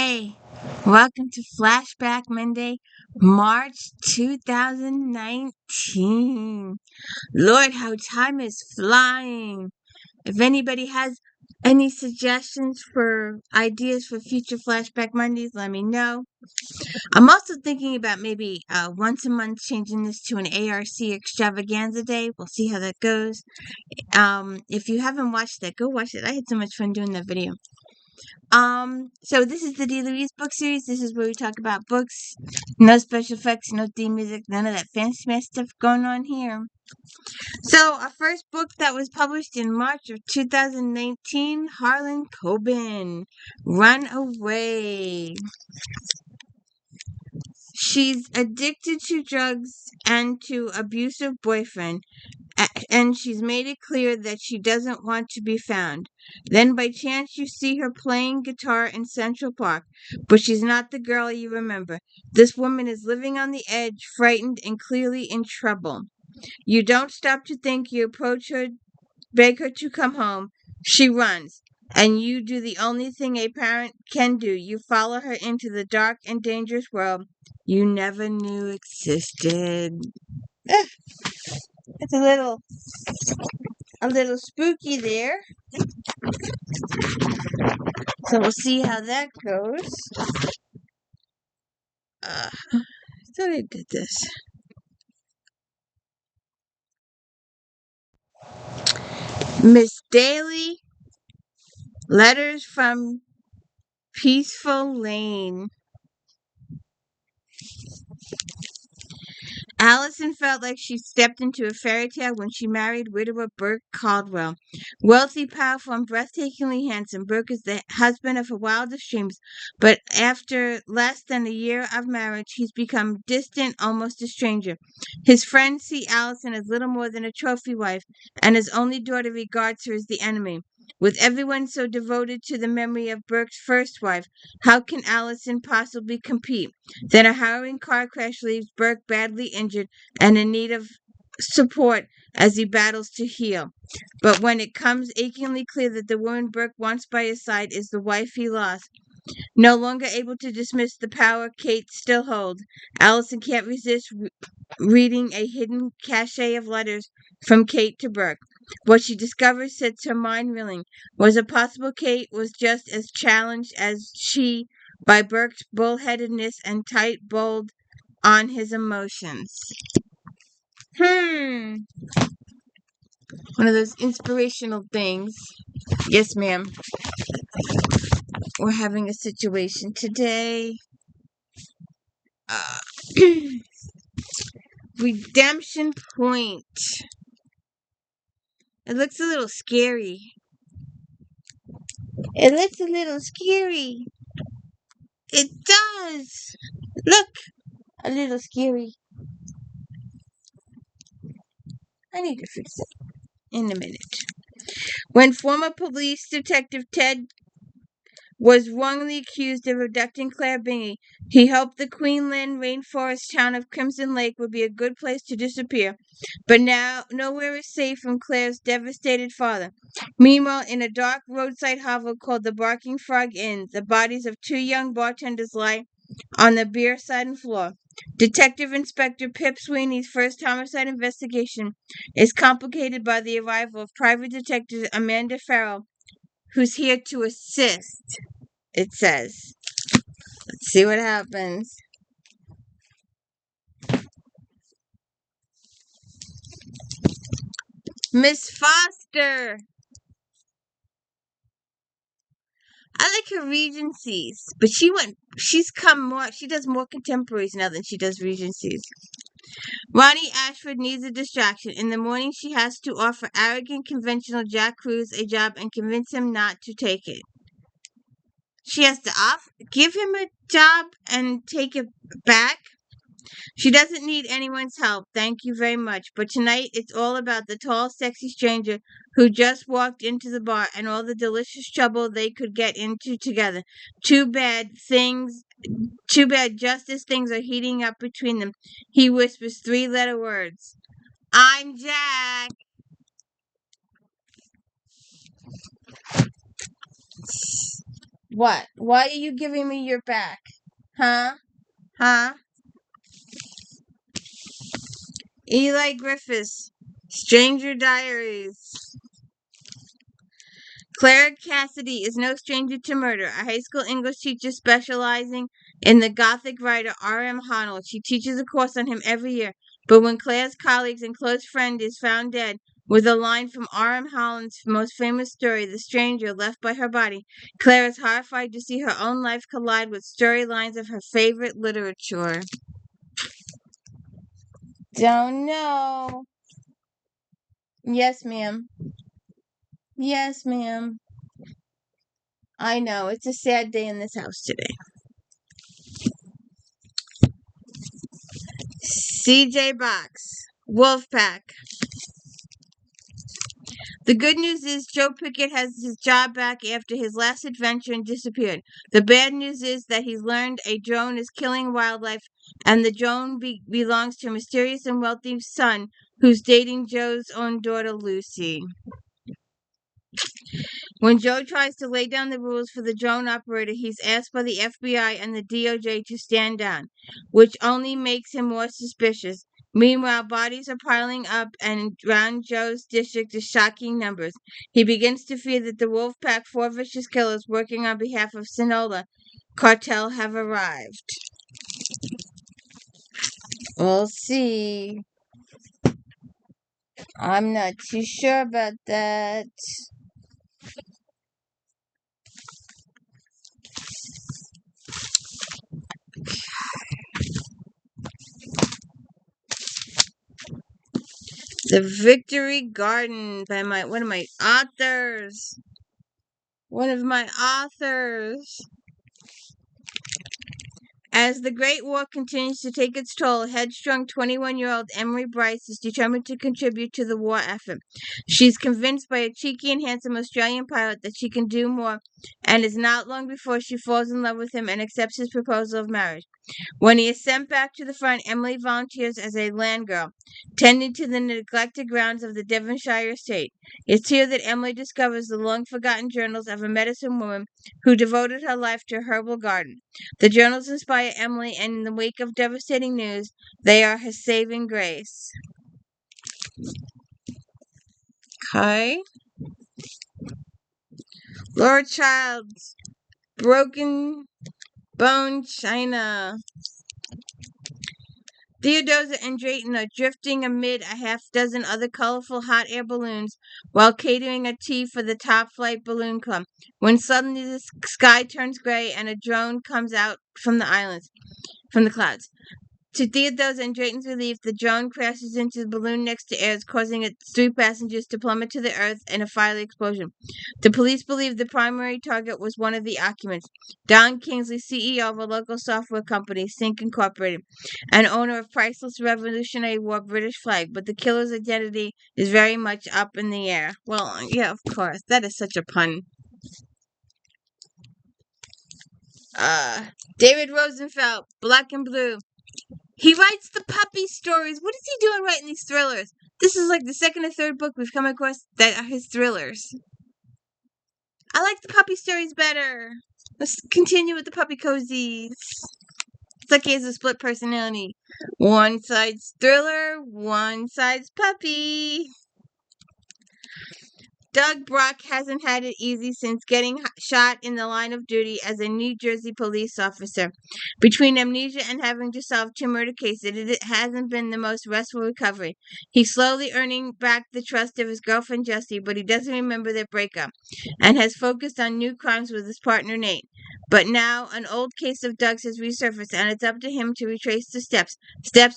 Hey, welcome to Flashback Monday, March 2019. Lord, how time is flying. If anybody has any suggestions for ideas for future Flashback Mondays, let me know. I'm also thinking about maybe once a month changing this to an ARC extravaganza day. We'll see how that goes. If you haven't watched that, go watch it. I had so much fun doing that video. So this is the DAILEY book series. This is where we talk about books. No special effects, no theme music, none of that fancy stuff going on here. So our first book that was published in March of 2019, HARLAN COBEN, Run Away. She's addicted to drugs and to abusive boyfriend, and she's made it clear that she doesn't want to be found. Then by chance you see her playing guitar in Central Park, but she's not the girl you remember. This woman is living on the edge, frightened and clearly in trouble. You don't stop to think. You approach her, beg her to come home. She runs, and you do the only thing a parent can do. You follow her into the dark and dangerous world you never knew existed. It's a little spooky there. So we'll see how that goes. I thought I did this. Miss Daily, Letters from Peaceful Lane. Allison felt like she stepped into a fairy tale when she married widower Burke Caldwell. Wealthy, powerful, and breathtakingly handsome, Burke is the husband of her wildest dreams, but after less than a year of marriage, he's become distant, almost a stranger. His friends see Allison as little more than a trophy wife, and his only daughter regards her as the enemy. With everyone so devoted to the memory of Burke's first wife, how can Allison possibly compete? Then a harrowing car crash leaves Burke badly injured and in need of support as he battles to heal. But when it comes achingly clear that the woman Burke wants by his side is the wife he lost, no longer able to dismiss the power Kate still holds, Allison can't resist reading a hidden cache of letters from Kate to Burke. What she discovers sets her mind reeling. Was it possible Kate was just as challenged as she by Burke's bullheadedness and tight bold on his emotions? One of those inspirational things. Yes, ma'am. We're having a situation today. Redemption Point. It looks a little scary. It looks a little scary. It does. Look, a little scary. I need to fix it in a minute. When former police detective Ted was wrongly accused of abducting Claire Bingley, he hoped the Queensland rainforest town of Crimson Lake would be a good place to disappear. But now nowhere is safe from Claire's devastated father. Meanwhile, in a dark roadside hovel called the Barking Frog Inn, the bodies of two young bartenders lie on the beer-sodden floor. Detective Inspector Pip Sweeney's first homicide investigation is complicated by the arrival of Private Detective Amanda Farrell, who's here to assist, it says. Let's see what happens. Miss Foster. I like her Regencies, but she does more contemporaries now than she does Regencies. Ronnie Ashford needs a distraction. In the morning, she has to offer arrogant, conventional Jack Cruz a job and convince him not to take it. She has to give him a job and take it back. She doesn't need anyone's help, thank you very much. But tonight, it's all about the tall, sexy stranger who just walked into the bar and all the delicious trouble they could get into together. Too bad just as things are heating up between them, he whispers 3-letter words. I'm Jack. What? Why are you giving me your back? Huh? Huh? Eli Griffiths, Stranger Diaries. Clara Cassidy is no stranger to murder, a high school English teacher specializing in the Gothic writer R.M. Honnell. She teaches a course on him every year, but when Claire's colleagues and close friend is found dead, with a line from R.M. Holland's most famous story, The Stranger Left by Her Body, Claire is horrified to see her own life collide with storylines of her favorite literature. Don't know. Yes, ma'am. Yes, ma'am. I know, it's a sad day in this house today. CJ Box, Wolfpack. The good news is Joe Pickett has his job back after his last adventure and disappeared. The bad news is that he's learned a drone is killing wildlife, and the drone belongs to a mysterious and wealthy son who's dating Joe's own daughter, Lucy. When Joe tries to lay down the rules for the drone operator, he's asked by the FBI and the DOJ to stand down, which only makes him more suspicious. Meanwhile, bodies are piling up, and around Joe's district is shocking numbers. He begins to fear that the Wolfpack, 4 vicious killers working on behalf of Sonoma cartel, have arrived. We'll see. I'm not too sure about that. The Victory Garden by one of my authors. As the Great War continues to take its toll, headstrong 21-year-old Emery Bryce is determined to contribute to the war effort. She's convinced by a cheeky and handsome Australian pilot that she can do more, and it's not long before she falls in love with him and accepts his proposal of marriage. When he is sent back to the front, Emily volunteers as a land girl, tending to the neglected grounds of the Devonshire estate. It's here that Emily discovers the long-forgotten journals of a medicine woman who devoted her life to a herbal garden. The journals inspire Emily, and in the wake of devastating news, they are her saving grace. Okay. Laura Child's Broken Bone China. Theodosia and Drayton are drifting amid a half-dozen other colorful hot air balloons while catering a tea for the Top Flight Balloon Club, when suddenly the sky turns gray and a drone comes out from the clouds. To Theodosia and Drayton's relief, the drone crashes into the balloon next to Ayers, causing its 3 passengers to plummet to the earth in a fiery explosion. The police believe the primary target was one of the occupants, Don Kingsley, CEO of a local software company, Sync Incorporated, and owner of priceless Revolutionary War British flag, but the killer's identity is very much up in the air. Well, yeah, of course. That is such a pun. David Rosenfelt, Black and Blue. He writes the puppy stories. What is he doing writing these thrillers? This is like the 2nd or 3rd book we've come across that are his thrillers. I like the puppy stories better. Let's continue with the puppy cozies. It's like he has a split personality. One side's thriller, one side's puppy. Doug Brock hasn't had it easy since getting shot in the line of duty as a New Jersey police officer. Between amnesia and having to solve 2 murder cases, it hasn't been the most restful recovery. He's slowly earning back the trust of his girlfriend Jessie, but he doesn't remember their breakup, and has focused on new crimes with his partner Nate. But now, an old case of Doug's has resurfaced, and it's up to him to retrace the steps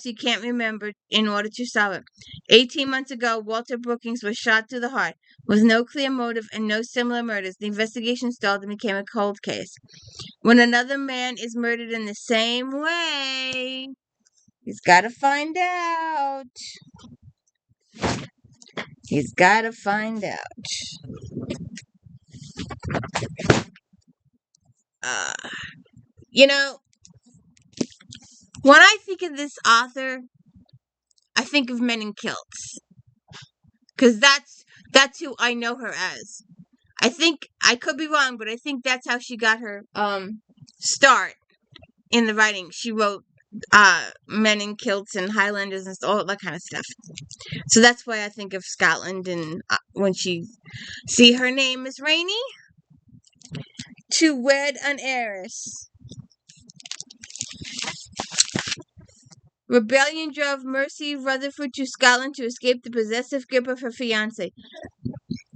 he can't remember, in order to solve it. 18 months ago, Walter Brookings was shot through the heart. With no clear motive and no similar murders, the investigation stalled and became a cold case. When another man is murdered in the same way, he's got to find out. He's got to find out. When I think of this author, I think of Men in Kilts. Because that's who I know her as. I think I could be wrong, but I think that's how she got her start in the writing. She wrote Men in Kilts and Highlanders and all that kind of stuff. So that's why I think of Scotland, and when she see her name is Rainey to wed an heiress. Rebellion drove Mercy Rutherford to Scotland to escape the possessive grip of her fiancé.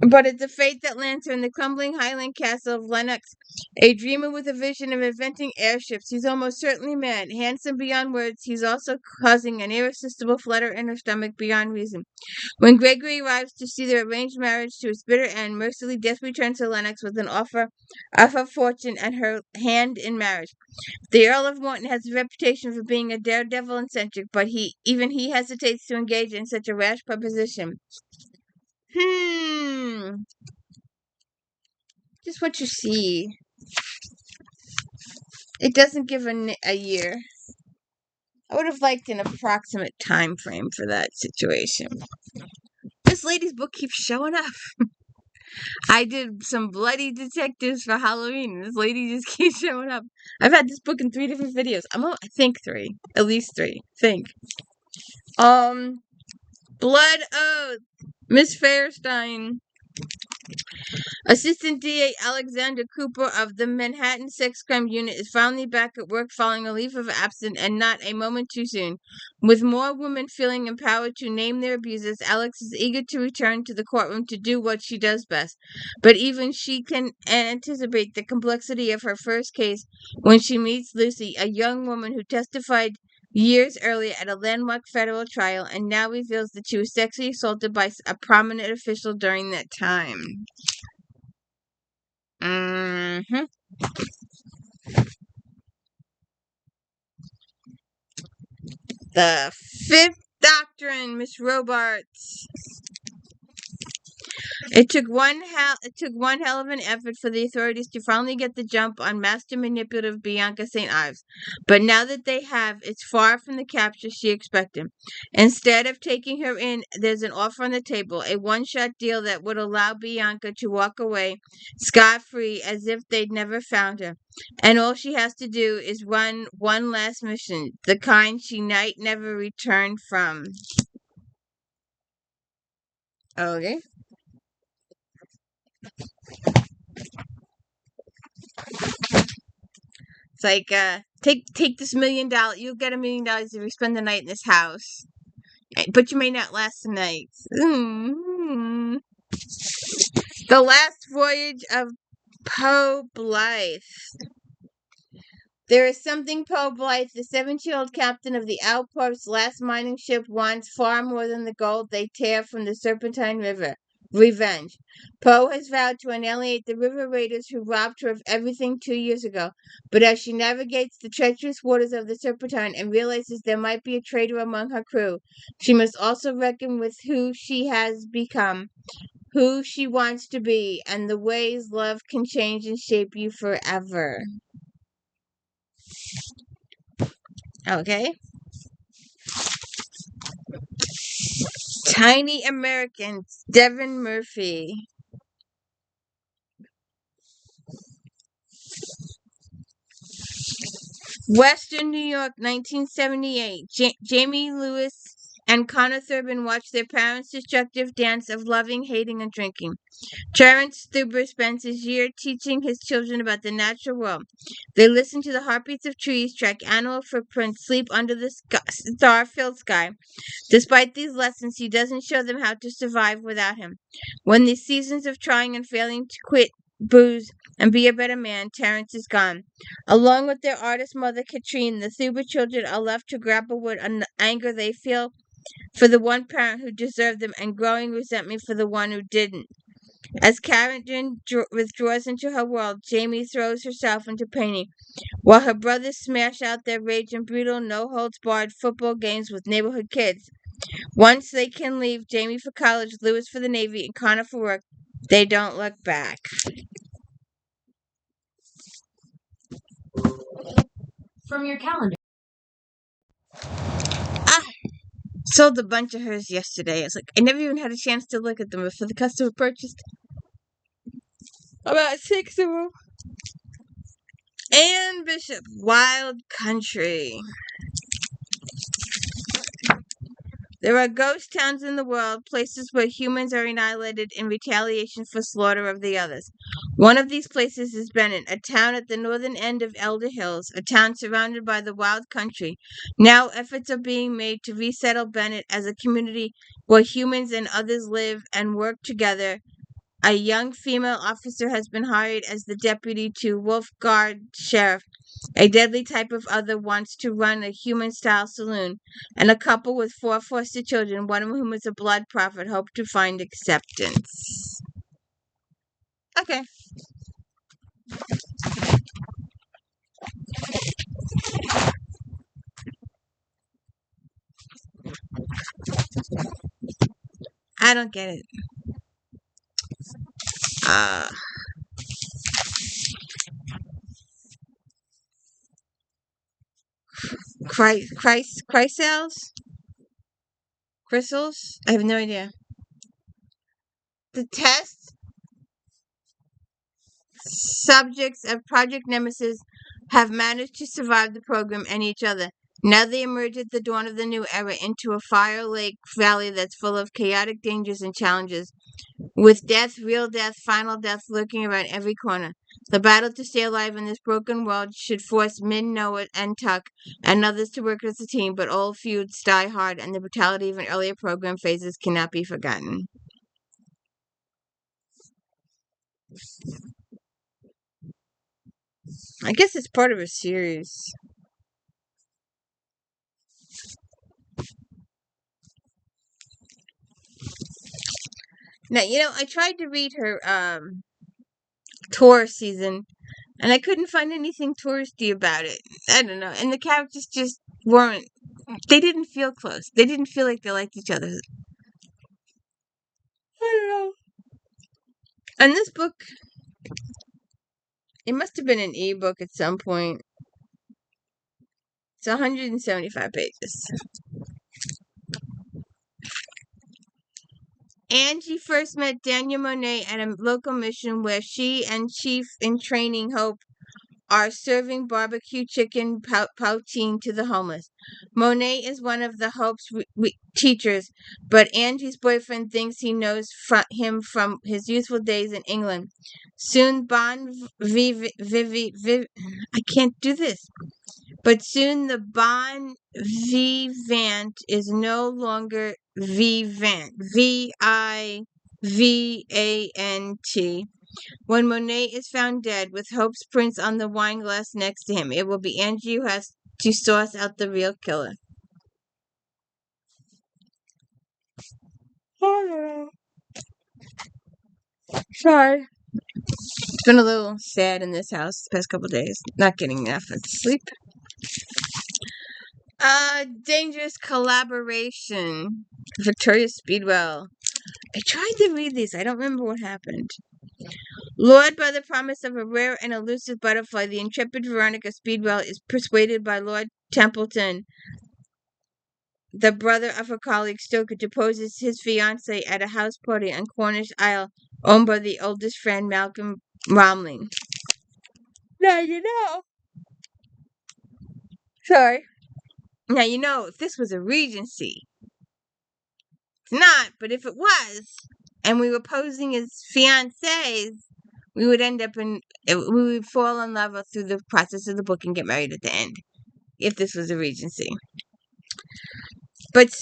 But it's a fate that lands her in the crumbling Highland castle of Lennox, a dreamer with a vision of inventing airships. He's almost certainly mad. Handsome beyond words, he's also causing an irresistible flutter in her stomach beyond reason. When Gregory arrives to see their arranged marriage to its bitter end, Mercy Death returns to Lennox with an offer of her fortune and her hand in marriage. The Earl of Morton has a reputation for being a daredevil and eccentric, but even he hesitates to engage in such a rash proposition. Just what you see. It doesn't give a year. I would have liked an approximate time frame for that situation. This lady's book keeps showing up. I did some bloody detectives for Halloween, and this lady just keeps showing up. I've had this book in 3 different videos. I think 3. At least 3. Think. Blood Oath. Miss FAIRSTEIN. Assistant DA Alexander Cooper of the Manhattan Sex Crime Unit is finally back at work following a leave of absence, and not a moment too soon. With more women feeling empowered to name their abusers, Alex is eager to return to the courtroom to do what she does best. But even she can anticipate the complexity of her first case when she meets Lucy, a young woman who testified years earlier at a landmark federal trial and now reveals that she was sexually assaulted by a prominent official during that time. The Fifth Doctrine, Miss Robards. It took one hell of an effort for the authorities to finally get the jump on master manipulative Bianca St. Ives. But now that they have, it's far from the capture she expected. Instead of taking her in, there's an offer on the table, a one-shot deal that would allow Bianca to walk away scot-free as if they'd never found her. And all she has to do is run one last mission, the kind she might never return from. Okay. It's like, take this $1 million. You'll get $1 million if you spend the night in this house, but you may not last the night. The Last Voyage of Poe Blythe. There is something Poe Blythe, the 17-year-old captain of the Outport's last mining ship, wants far more than the gold they tear from the Serpentine River. Revenge. Poe has vowed to annihilate the river raiders who robbed her of everything 2 years ago, but as she navigates the treacherous waters of the Serpentine and realizes there might be a traitor among her crew, she must also reckon with who she has become, who she wants to be, and the ways love can change and shape you forever. Okay. Tiny Americans, Devin Murphy. Western New York, 1978. Jamie Lewis and Connor Thurman watch their parents' destructive dance of loving, hating, and drinking. Terrence Stuber spends his year teaching his children about the natural world. They listen to the heartbeats of trees, track animal footprints, sleep under the star-filled sky. Despite these lessons, he doesn't show them how to survive without him. When the seasons of trying and failing to quit booze and be a better man, Terrence is gone. Along with their artist mother, Katrine, the Thuber children are left to grapple with an anger they feel for the one parent who deserved them and growing resentment for the one who didn't. As Karen withdraws into her world, Jamie throws herself into painting, while her brothers smash out their rage in brutal, no-holds-barred football games with neighborhood kids. Once they can leave, Jamie for college, Lewis for the Navy, and Connor for work, they don't look back. From your calendar. Sold a bunch of hers yesterday. I was like, I never even had a chance to look at them before the customer purchased. About 6 of them. Anne Bishop, Wild Country. There are ghost towns in the world, places where humans are annihilated in retaliation for slaughter of the others. One of these places is Bennett, a town at the northern end of Elder Hills, a town surrounded by the wild country. Now efforts are being made to resettle Bennett as a community where humans and others live and work together. A young female officer has been hired as the deputy to Wolfguard Sheriff. A deadly type of other wants to run a human-style saloon, and a couple with 4 foster children, one of whom is a blood prophet, hope to find acceptance. Okay. I don't get it. Crystals? Crystals? I have no idea. The test subjects of Project Nemesis have managed to survive the program and each other. Now they emerge at the dawn of the new era into a fire lake valley that's full of chaotic dangers and challenges, with death, real death, final death lurking around every corner. The battle to stay alive in this broken world should force Min, Noah, and Tuck and others to work as a team, but old feuds die hard, and the brutality of an earlier program phases cannot be forgotten. I guess it's part of a series. Now, I tried to read her tour season, and I couldn't find anything touristy about it. I don't know. And the characters just weren't, they didn't feel close. They didn't feel like they liked each other. I don't know. And this book, it must have been an ebook at some point. It's 175 pages. Angie first met Daniel Monet at a local mission where she and Chief in Training Hope are serving barbecue chicken poutine to the homeless. Monet is one of the Hope's teachers, but Angie's boyfriend thinks he knows him from his youthful days in England. Soon I can't do this. But soon the bon vivant is no longer vivant. VIVANT. When Monet is found dead, with Hope's prints on the wine glass next to him, it will be Angie who has to source out the real killer. Sorry. It's been a little sad in this house the past couple days. Not getting enough sleep. Dangerous Collaboration. Victoria Speedwell. I tried to read these. I don't remember what happened. Lured by the promise of a rare and elusive butterfly, the intrepid Veronica Speedwell is persuaded by Lord Templeton, the brother of her colleague Stoker, to pose as his fiancée at a house party on Cornish Isle owned by the oldest friend, Malcolm Romley. Now Sorry. Now if this was a Regency. It's not, but if it was, and we were posing as fiancés, we would we would fall in love through the process of the book and get married at the end, if this was a Regency. But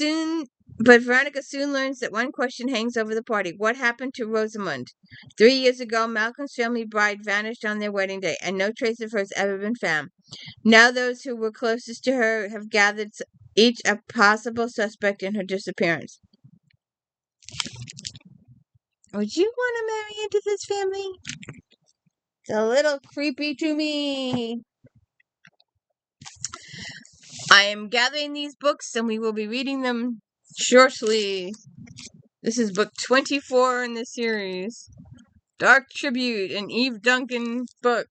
Veronica soon learns that one question hangs over the party. What happened to Rosamund? 3 years ago, Malcolm's family bride vanished on their wedding day, and no trace of her has ever been found. Now those who were closest to her have gathered each a possible suspect in her disappearance. Would you want to marry into this family? It's a little creepy to me. I am gathering these books and we will be reading them shortly. This is book 24 in the series. Dark Tribute, an Eve Duncan book.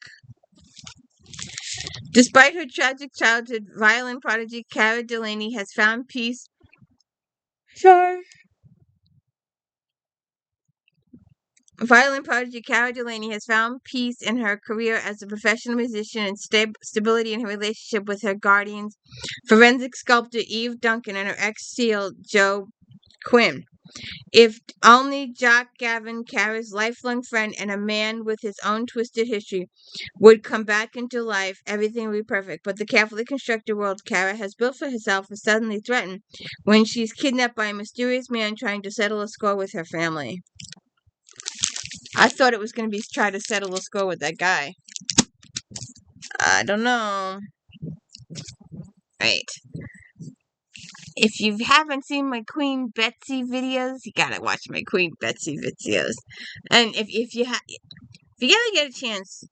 Despite her tragic childhood, violin prodigy Cara Delaney has found peace. Sorry. Violin prodigy Cara Delaney has found peace in her career as a professional musician and stability in her relationship with her guardians, forensic sculptor Eve Duncan and her ex-SEAL Joe Quinn. If only Jock Gavin, Cara's lifelong friend and a man with his own twisted history, would come back into life, everything would be perfect. But the carefully constructed world Cara has built for herself is suddenly threatened when she's kidnapped by a mysterious man trying to settle a score with her family. I thought it was going to be try to settle a score with that guy. I don't know. Right. If you haven't seen my Queen Betsy videos, you gotta watch my Queen Betsy videos. And if you ever get a chance,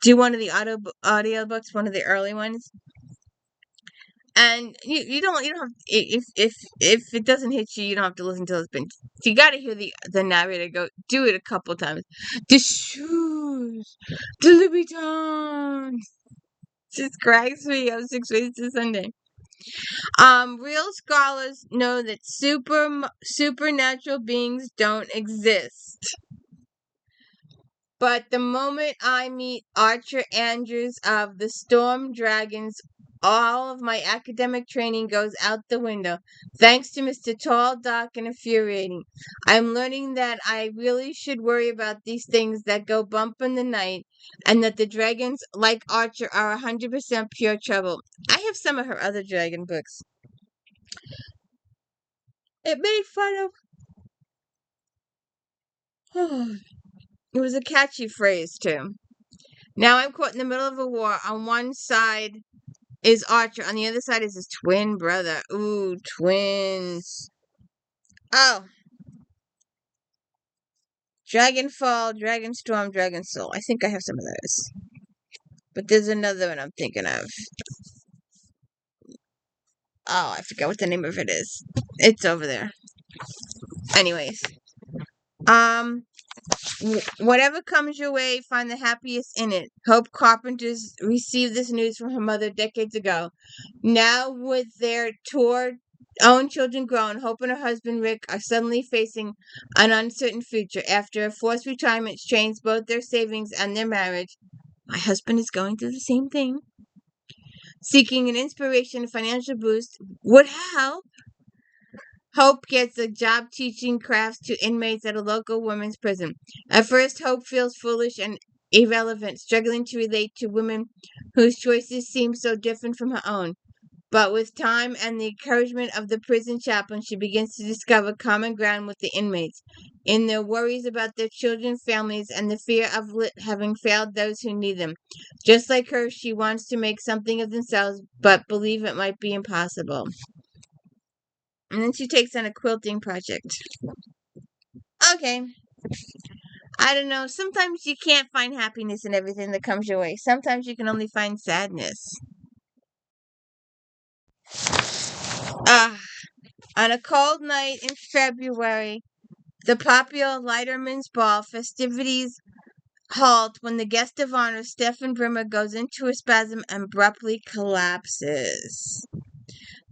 do one of the audiobooks, one of the early ones. And you don't have, if it doesn't hit you, you don't have to listen to it. But you gotta hear the narrator go. Do it a couple times. The shoes, the Louboutins. Just cracks me up 6 ways to Sunday. Real scholars know that supernatural beings don't exist. But the moment I meet Archer Andrews of the Storm Dragons, all of my academic training goes out the window. Thanks to Mr. Tall, Dark, and Infuriating. I'm learning that I really should worry about these things that go bump in the night, and that the dragons, like Archer, are 100% pure trouble. I have some of her other dragon books. It made fun of... It was a catchy phrase, too. Now I'm caught in the middle of a war. On one side is Archer. On the other side is his twin brother. Ooh, twins. Oh. Dragonfall, Dragonstorm, Dragon Soul. I think I have some of those. But there's another one I'm thinking of. Oh, I forgot what the name of it is. It's over there. Anyways. Whatever comes your way, find the happiest in it. Hope Carpenters received this news from her mother decades ago. Now, with their own children grown, Hope and her husband Rick are suddenly facing an uncertain future. After a forced retirement strains both their savings and their marriage, my husband is going through the same thing. Seeking an inspiration and financial boost would help. Hope gets a job teaching crafts to inmates at a local women's prison. At first, Hope feels foolish and irrelevant, struggling to relate to women whose choices seem so different from her own. But with time and the encouragement of the prison chaplain, she begins to discover common ground with the inmates in their worries about their children, families, and the fear of having failed those who need them. Just like her, she wants to make something of themselves, but believe it might be impossible. And then she takes on a quilting project. Okay. I don't know. Sometimes you can't find happiness in everything that comes your way. Sometimes you can only find sadness. On a cold night in February, the popular Lighterman's Ball festivities halt when the guest of honor, Stefan Brimmer, goes into a spasm and abruptly collapses.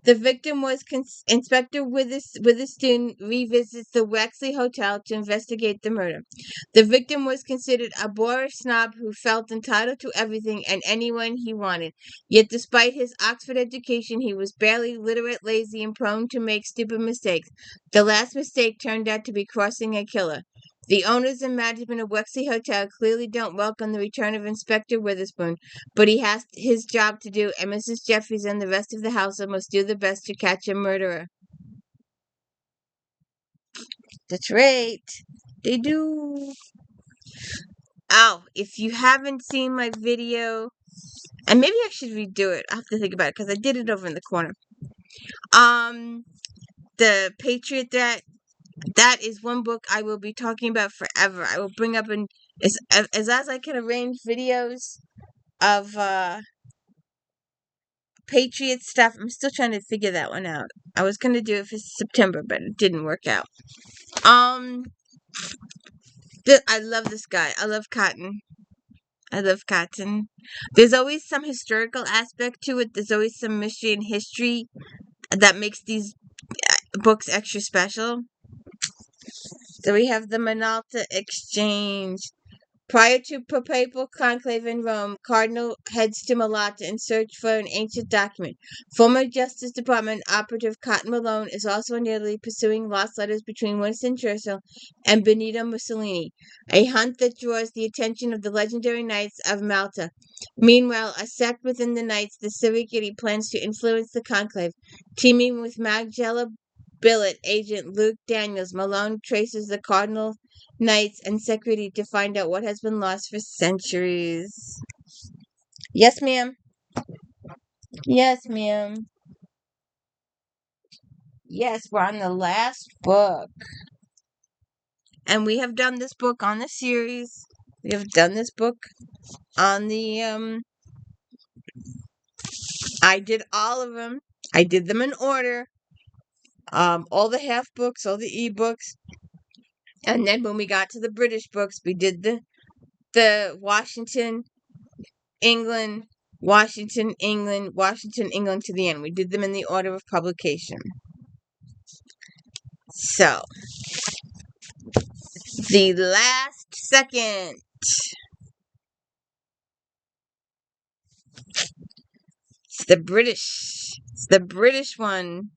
The victim was Inspector Witherspoon revisits the Wexley Hotel to investigate the murder. The victim was considered a boorish snob who felt entitled to everything and anyone he wanted. Yet despite his Oxford education, he was barely literate, lazy, and prone to make stupid mistakes. The last mistake turned out to be crossing a killer. The owners and management of Wexley Hotel clearly don't welcome the return of Inspector Witherspoon, but he has his job to do, and Mrs. Jeffries and the rest of the household must do their best to catch a murderer. That's right. They do. Oh, if you haven't seen my video, and maybe I should redo it. I have to think about it, because I did it over in the corner. The Patriot that is one book I will be talking about forever. I will bring up as I can arrange videos of Patriot stuff. I'm still trying to figure that one out. I was gonna do it for September, but it didn't work out. I love this guy. I love Cotton. There's always some historical aspect to it. There's always some mystery and history that makes these books extra special. So we have the MALTA exchange. Prior to papal conclave in Rome, Cardinal heads to Malta in search for an ancient document. Former Justice Department operative Cotton Malone is also in Italy pursuing lost letters between Winston Churchill and Benito Mussolini, a hunt that draws the attention of the legendary Knights of Malta. Meanwhile, a sect within the Knights, the Sirikiti, plans to influence the conclave. Teaming with Magella Billet agent Luke Daniels, Malone traces the Cardinal Knights and security to find out what has been lost for centuries. Yes, ma'am. Yes, ma'am. Yes, we're on the last book. And we have done this book on the series. We have done this book on the, I did all of them. I did them in order. All the half books, all the e-books. And then when we got to the British books, we did the Washington, England, Washington, England, Washington, England to the end. We did them in the order of publication. So, the last second. It's the British. It's the British one.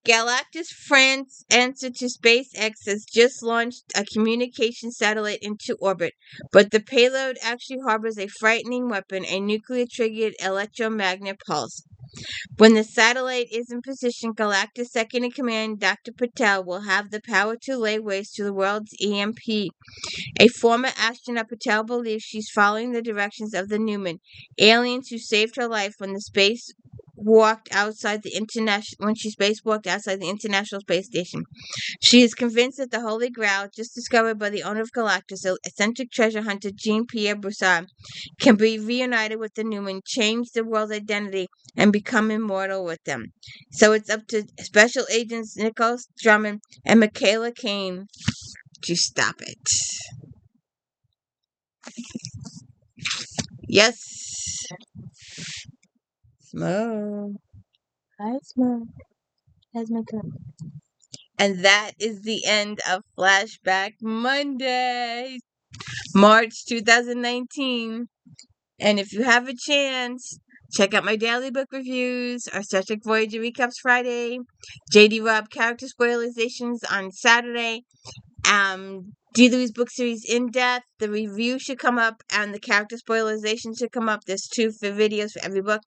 Galactus France answer to SpaceX has just launched a communication satellite into orbit, but the payload actually harbors a frightening weapon, a nuclear-triggered electromagnet pulse. When the satellite is in position, Galactus' second-in-command, Dr. Patel, will have the power to lay waste to the world's EMP. A former astronaut, Patel believes she's following the directions of the Newman, aliens who saved her life when she spacewalked outside the International Space Station. She is convinced that the Holy Grail, just discovered by the owner of Galactus, eccentric treasure hunter Jean-Pierre Broussard, can be reunited with the Newman, change the world's identity, and become immortal with them. So it's up to Special Agents Nicholas Drummond and Michaela Caine to stop it. Yes. Smoke. Hi, Smoke. How's my cup? And that is the end of Flashback Monday, March 2019. And if you have a chance, check out my daily book reviews, our Star Trek Voyager recaps Friday, JD Robb character spoilerizations on Saturday, D. Louis book series In Depth. The review should come up and the character spoilerization should come up. There's 2 videos for every book.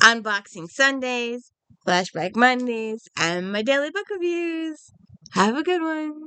Unboxing Sundays, Flashback Mondays, and my daily book reviews. Have a good one.